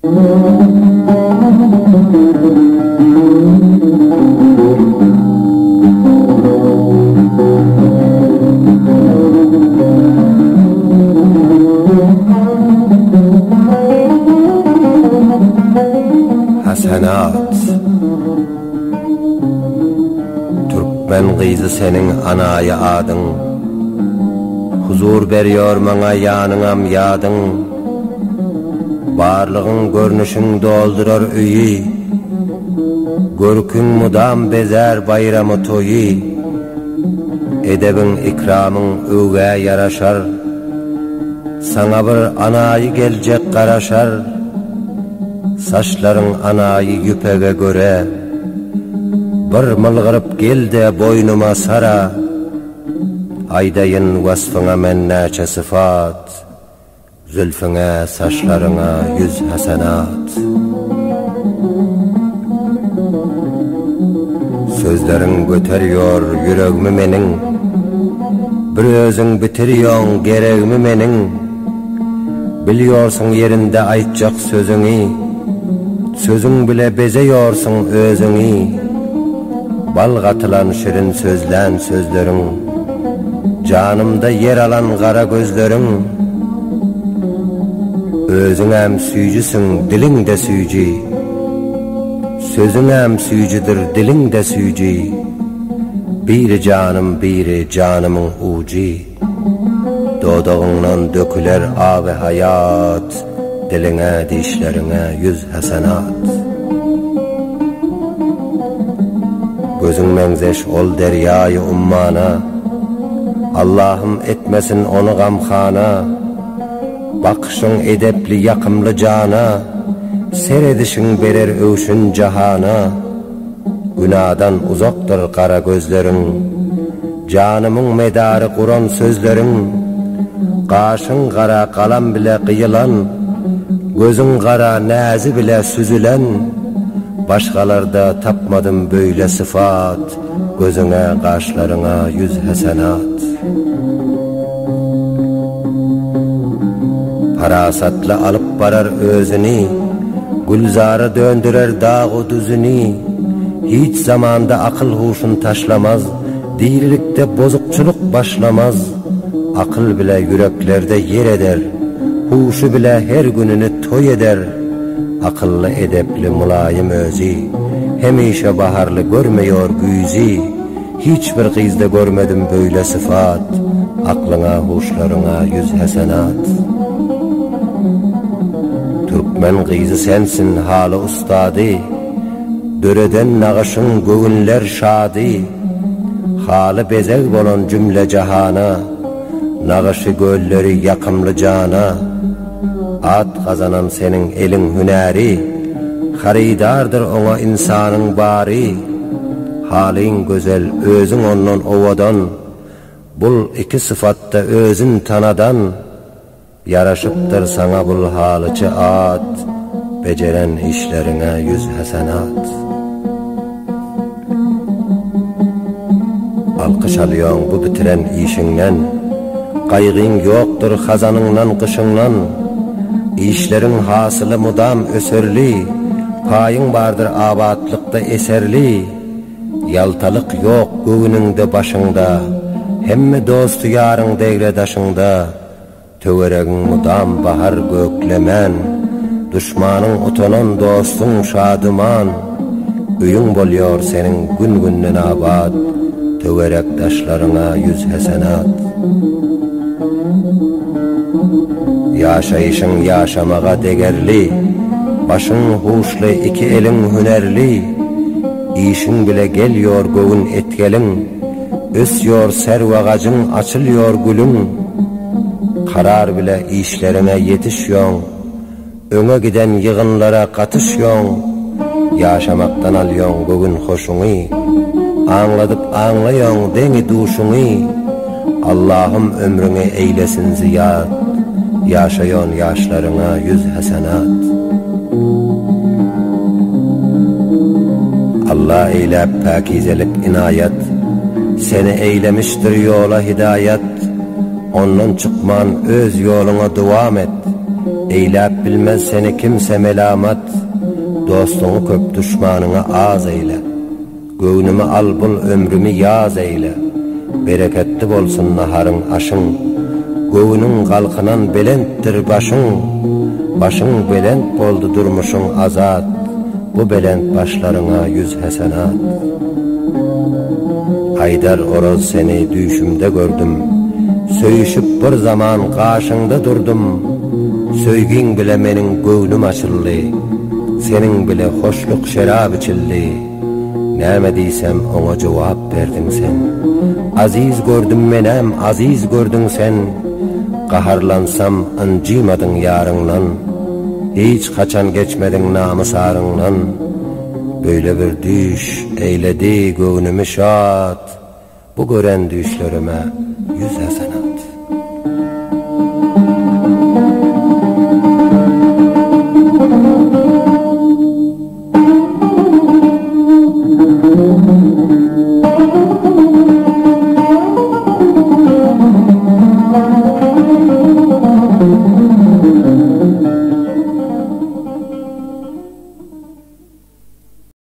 Hasenat Türkmen kıyızı senin anaya adın, huzur veriyor bana yanınam yadın. Barlığın görünüşün doldurur üyü, görkün mudam bezer bayramı toyu. Edebin ikramın öge yaraşar, sana bir anayı gelecek karaşar. Saçların anayı yüpege göre, bir mılgırıp gel de boynuma sara. Aydayın vasfına menneçe sıfat, zülfüne saçlarına yüz hasenat. Sözlerin göteriyor yüreğimi menin, bir özün bitiriyon gereğimi menin. Biliyorsun yerinde aytacak sözünü, sözün bile bezeyorsun özünü. Bal katılan şirin sözlen sözlerin, canımda yer alan kara gözlerin. Özün hem süycüsün, dilin de süycü, sözün hem süycüdür, dilin de süycü. Biri canım, biri canımın ucu. Doğduğundan döküler abi hayat, diline dişlerine yüz hasenat. Gözün menzeş ol deryayı ummana, Allah'ım etmesin onu gamkhana. Bakışın edepli yakımlı cana, seyredişin berer övüşün cahana. Günahdan uzaktır kara gözlerin, canımın medarı kuran sözlerin. Kaşın kara kalam bile kıyılan, gözün kara nazi bile süzülen. Başkalarda tapmadım böyle sıfat, gözüne kaşlarına yüz hasenat. Parasatla alıp barar özünü, gülzarı döndürer dağı düzünü. Hiç zamanda akıl huşun taşlamaz, dirilikte bozukçuluk başlamaz. Akıl bile yüreklerde yer eder, huşu bile her gününü toy eder. Akıllı edepli mulayim özü, hemişe baharlı görmüyor güzü. Hiçbir kızda görmedim böyle sıfat, aklına huşlarına yüz hasenat. Türkmen kızı sensin halı ustadı, döreden nağışın göğünler şadı. Halı bezek olan cümle cahana, nağışı gölleri yakımlı cana. Ad kazanan senin elin hüneri, haridardır ona insanın bari. Halin güzel özün ondan ovadan, bul iki sıfatta özün tanadan. Yaraşıptır sana bul halıçı ad, beceren işlerine yüz hasenat. Alkış alıyorsun bu bitiren işinden, kaygın yoktur hazanından kışından. İşlerin hasılı mudam öserli, payın vardır abatlıkta eserli. Yaltalık yok göğününde başında, hemme dostu yarın devredaşında. Töveregin mudam bahar göklemen, düşmanın utonan dostun şadıman. Üyün boluyor senin gün günden abad, töverek taşlarına yüz hasenat. Yaşayışın yaşamağa değerli, başın huşlu iki elin hünerli. İşin bile geliyor göğün etkelin, ösüyor servagacın açılıyor gülün. Karar bile işlerine yetişiyon, öne giden yığınlara katışyon. Yaşamaktan alyon göğün hoşunu, anladıp anlayon deni duşunu. Allah'ım ömrünü eylesin ziyad, yaşayon yaşlarına yüz hasenat. Allah eyle pakizelik inayet, seni eylemiştir yola hidayet. Ondan çıkman öz yoluna devam et, Eylep bilmez seni kimse melamat, dostunu köp düşmanına az eyle. Göğnümü al bul ömrümü yaz eyle. Bereketli bolsun naharın aşın. Göğünün kalkınan belenttir başın. Başın belent boldu durmuşun azat. Bu belent başlarına 100 hasenat. Haydar Oroz seni düşümde gördüm. Söyüşüp bir zaman karşında durdum. Söygin bile menin göğnüm açıldı. Senin bile hoşluk şerab içildi. Näme diysem ona cevap verdin sen. Aziz gördüm menem, aziz gördün sen. Qaharlansam ancımadın yarından. Hiç kaçan geçmedin namusarından. Böyle bir düş eyledi göğnümü şad. Bu gören düşlerime 100 hasenat.